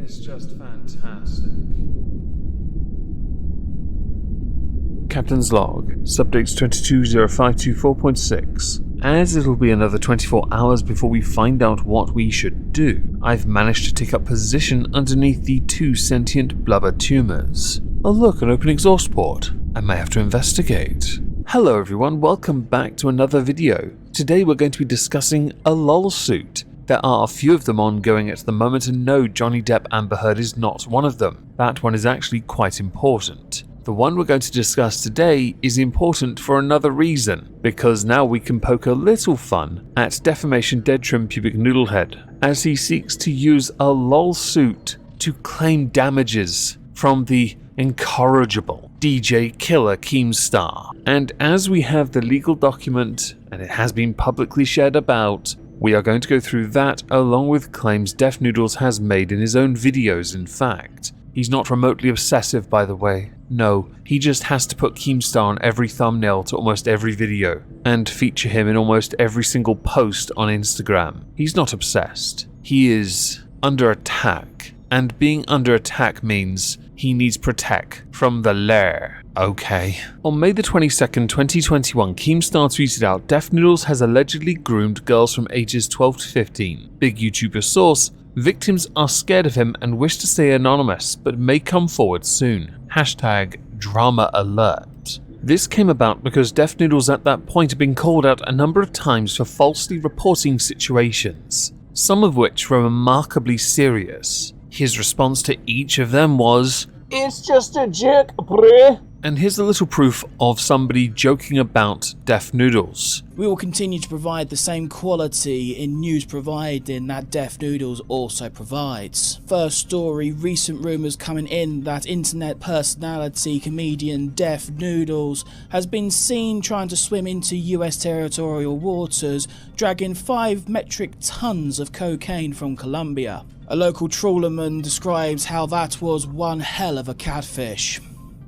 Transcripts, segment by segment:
is just fantastic. Captain's log, subdates 220524.6. As it'll be another 24 hours before we find out what we should do, I've managed to take up position underneath the 2 sentient blubber tumors. Oh look, an open exhaust port. I may have to investigate. Hello everyone, welcome back to another video. Today we're going to be discussing a LOLsuit. There are a few of them ongoing at the moment, and no, Johnny Depp Amber Heard is not one of them. That one is actually quite important. The one we're going to discuss today is important for another reason, because now we can poke a little fun at Defamation Dead Trim Pubic Noodlehead as he seeks to use a LOLsuit to claim damages from the incorrigible DJ killer Keemstar. And as we have the legal document, and it has been publicly shared about, we are going to go through that along with claims Def Noodles has made in his own videos. In fact, he's not remotely obsessive, by the way. No, he just has to put Keemstar on every thumbnail to almost every video, and feature him in almost every single post on Instagram. He's not obsessed. He is under attack, and being under attack means he needs protect from the lair. Okay. On May the 22nd, 2021, Keemstar tweeted out, Def Noodles has allegedly groomed girls from ages 12 to 15. Big YouTuber source, victims are scared of him and wish to stay anonymous, but may come forward soon. #drama alert. This came about because Def Noodles at that point had been called out a number of times for falsely reporting situations, some of which were remarkably serious. His response to each of them was, "It's just a joke, bruh." And here's a little proof of somebody joking about Def Noodles. We will continue to provide the same quality in news providing that Def Noodles also provides. First story, recent rumours coming in that internet personality comedian Def Noodles has been seen trying to swim into US territorial waters, dragging 5 metric tons of cocaine from Colombia. A local trawlerman describes how that was one hell of a catfish.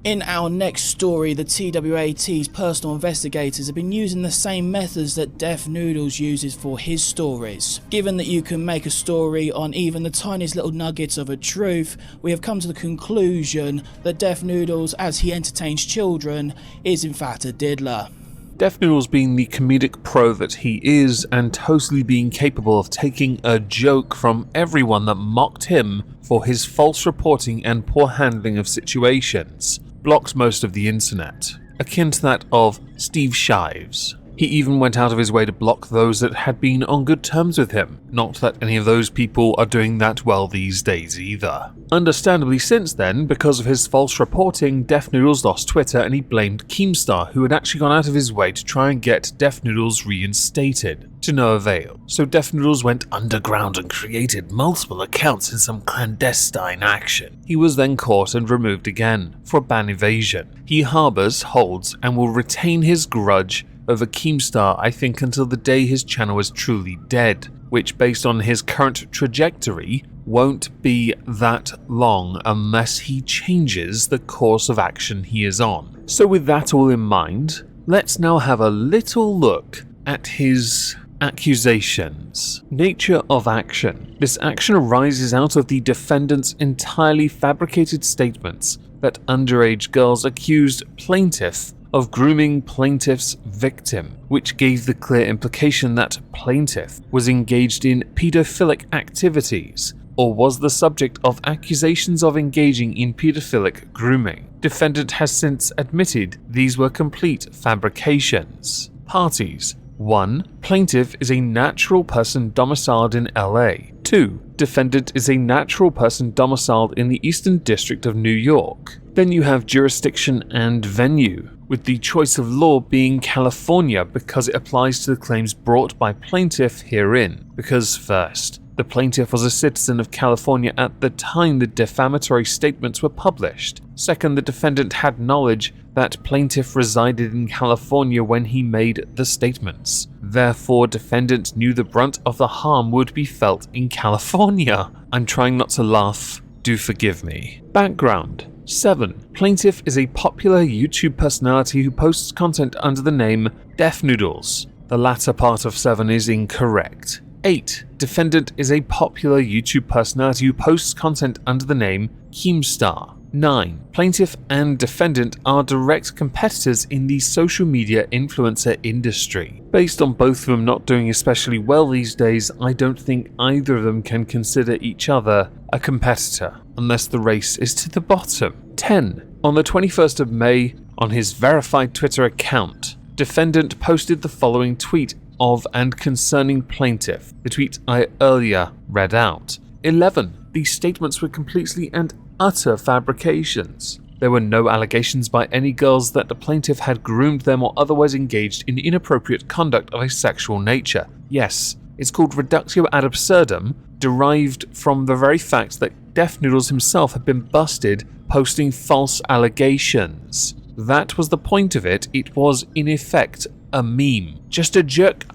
In our next story, the TWAT's personal investigators have been using the same methods that Def Noodles uses for his stories. Given that you can make a story on even the tiniest little nuggets of a truth, we have come to the conclusion that Def Noodles, as he entertains children, is in fact a diddler. Def Noodles being the comedic pro that he is, and totally being capable of taking a joke from everyone that mocked him for his false reporting and poor handling of situations, blocked most of the internet, akin to that of Steve Shives. He even went out of his way to block those that had been on good terms with him. Not that any of those people are doing that well these days either. Understandably since then, because of his false reporting, Def Noodles lost Twitter and he blamed Keemstar, who had actually gone out of his way to try and get Def Noodles reinstated, to no avail. So Def Noodles went underground and created multiple accounts in some clandestine action. He was then caught and removed again for ban evasion. He harbours, holds, and will retain his grudge over Keemstar, I think, until the day his channel is truly dead, which based on his current trajectory won't be that long unless he changes the course of action he is on. So with that all in mind, let's now have a little look at his accusations. Nature of action. This action arises out of the defendant's entirely fabricated statements that underage girls accused plaintiff of grooming plaintiff's victim, which gave the clear implication that plaintiff was engaged in pedophilic activities or was the subject of accusations of engaging in pedophilic grooming. Defendant has since admitted these were complete fabrications. Parties: 1. Plaintiff is a natural person domiciled in LA. 2. Defendant is a natural person domiciled in the Eastern District of New York. Then you have jurisdiction and venue, with the choice of law being California because it applies to the claims brought by plaintiff herein. Because first, the plaintiff was a citizen of California at the time the defamatory statements were published. Second, the defendant had knowledge that plaintiff resided in California when he made the statements. Therefore, defendant knew the brunt of the harm would be felt in California. I'm trying not to laugh, do forgive me. Background. 7. Plaintiff is a popular YouTube personality who posts content under the name Def Noodles. The latter part of 7 is incorrect. 8. Defendant is a popular YouTube personality who posts content under the name Keemstar. 9. Plaintiff and defendant are direct competitors in the social media influencer industry. Based on both of them not doing especially well these days, I don't think either of them can consider each other a competitor, unless the race is to the bottom. 10. On the 21st of May, on his verified Twitter account, defendant posted the following tweet of and concerning plaintiff, the tweet I earlier read out. 11. These statements were completely and utter fabrications. There were no allegations by any girls that the plaintiff had groomed them or otherwise engaged in inappropriate conduct of a sexual nature. Yes, it's called reductio ad absurdum, derived from the very fact that Def Noodles himself had been busted posting false allegations. That was the point of it. It was, in effect, a meme. Just a jerk.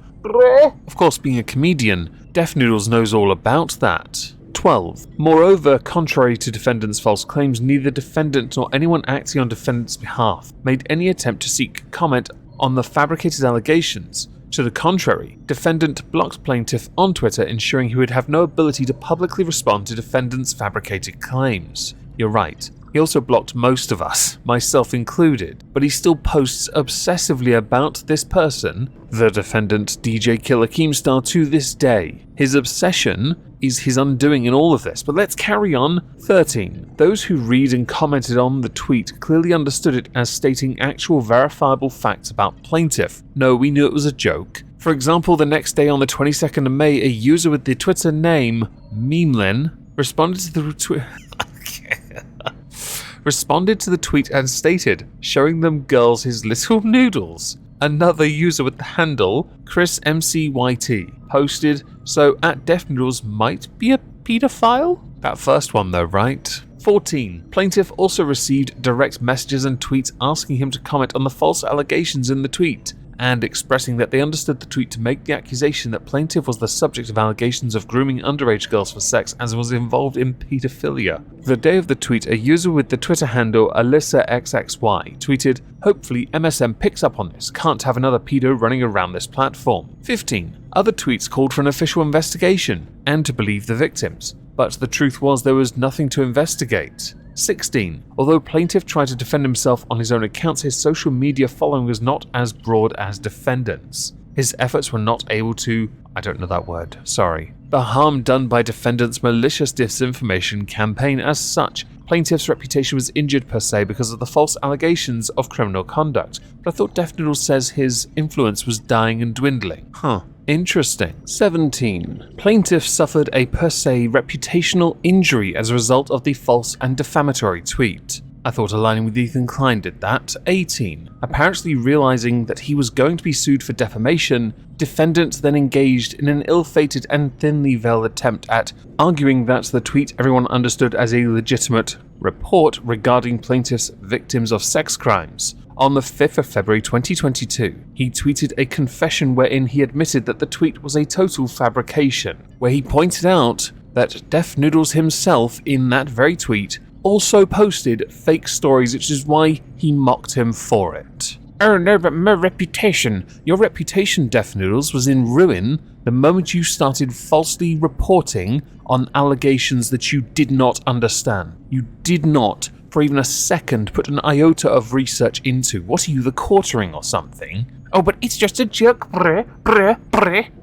Of course, being a comedian, Def Noodles knows all about that. 12. Moreover, contrary to defendant's false claims, neither defendant nor anyone acting on defendant's behalf made any attempt to seek comment on the fabricated allegations. To the contrary, defendant blocked plaintiff on Twitter, ensuring he would have no ability to publicly respond to defendant's fabricated claims. You're right. He also blocked most of us, myself included, but he still posts obsessively about this person, the defendant DJ Killer Keemstar, to this day. His obsession is his undoing in all of this, but let's carry on. 13. Those who read and commented on the tweet clearly understood it as stating actual verifiable facts about plaintiff. No, we knew it was a joke. For example, the next day on the 22nd of May, a user with the Twitter name Madelyn responded to the tweet and stated, showing them girls his little noodles. Another user with the handle ChrisMCYT posted, so @Def Noodles might be a pedophile? That first one though, right? 14. Plaintiff also received direct messages and tweets asking him to comment on the false allegations in the tweet, and expressing that they understood the tweet to make the accusation that plaintiff was the subject of allegations of grooming underage girls for sex as was involved in pedophilia. The day of the tweet, a user with the Twitter handle AlysaXXY tweeted, "Hopefully MSM picks up on this, can't have another pedo running around this platform." 15. Other tweets called for an official investigation and to believe the victims, but the truth was there was nothing to investigate. 16. Although plaintiff tried to defend himself on his own accounts, his social media following was not as broad as defendant's. His efforts were not able to, I don't know that word, sorry. The harm done by defendant's malicious disinformation campaign as such. Plaintiff's reputation was injured per se because of the false allegations of criminal conduct, but I thought Def Noodles says his influence was dying and dwindling. Interesting. 17. Plaintiff suffered a per se reputational injury as a result of the false and defamatory tweet. I thought aligning with Ethan Klein did that. 18. Apparently realizing that he was going to be sued for defamation, defendant then engaged in an ill-fated and thinly veiled attempt at arguing that the tweet everyone understood as a legitimate report regarding plaintiff's victims of sex crimes. On the 5th of February 2022, he tweeted a confession wherein he admitted that the tweet was a total fabrication, where he pointed out that Def Noodles himself in that very tweet also posted fake stories, which is why he mocked him for it. Oh no, but my reputation. Your reputation, Def Noodles, was in ruin the moment you started falsely reporting on allegations that you did not understand. You did not, for even a second, put an iota of research into. What are you, the quartering or something? Oh, but it's just a joke.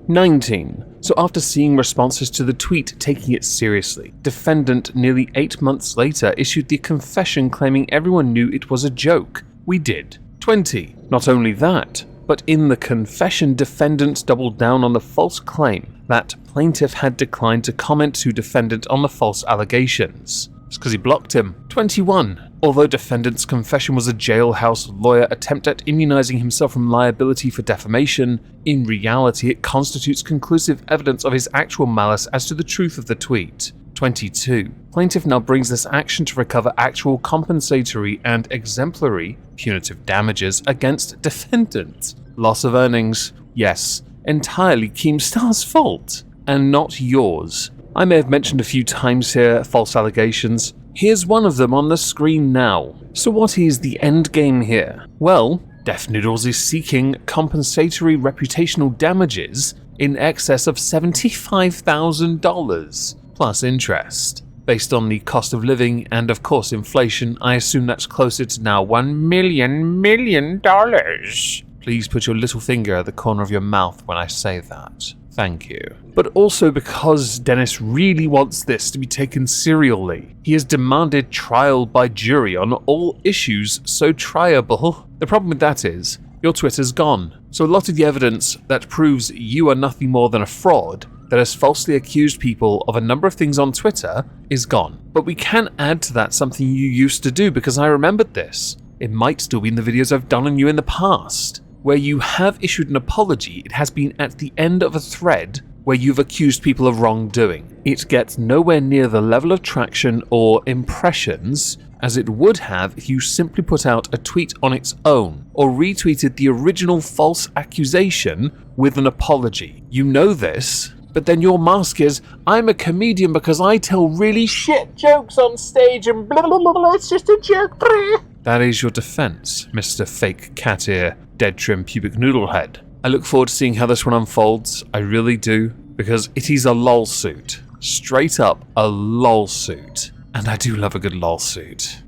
19. So after seeing responses to the tweet taking it seriously, defendant nearly 8 months later issued the confession claiming everyone knew it was a joke. We did. 20. Not only that, but in the confession, defendant doubled down on the false claim that plaintiff had declined to comment to defendant on the false allegations. It's because he blocked him. 21. Although defendant's confession was a jailhouse lawyer attempt at immunizing himself from liability for defamation, in reality it constitutes conclusive evidence of his actual malice as to the truth of the tweet. 22. Plaintiff now brings this action to recover actual compensatory and exemplary punitive damages against defendant. Loss of earnings, yes, entirely Keemstar's fault, and not yours. I may have mentioned a few times here false allegations. Here's one of them on the screen now. So what is the end game here? Well, Def Noodles is seeking compensatory reputational damages in excess of $75,000, plus interest. Based on the cost of living and of course inflation, I assume that's closer to now $1 million. Please put your little finger at the corner of your mouth when I say that. Thank you. But also because Dennis really wants this to be taken serially. He has demanded trial by jury on all issues so triable. The problem with that is, your Twitter's gone. So a lot of the evidence that proves you are nothing more than a fraud that has falsely accused people of a number of things on Twitter is gone. But we can add to that something you used to do because I remembered this. It might still be in the videos I've done on you in the past. Where you have issued an apology, it has been at the end of a thread where you've accused people of wrongdoing. It gets nowhere near the level of traction or impressions as it would have if you simply put out a tweet on its own or retweeted the original false accusation with an apology. You know this, but then your mask is, I'm a comedian because I tell really shit jokes on stage and blah blah blah blah, it's just a joke. That is your defense, Mr. Fake Cat Ear, Dead Trim Pubic Noodle Head. I look forward to seeing how this one unfolds, I really do, because it is a LOLsuit. Straight up a LOLsuit. And I do love a good LOLsuit.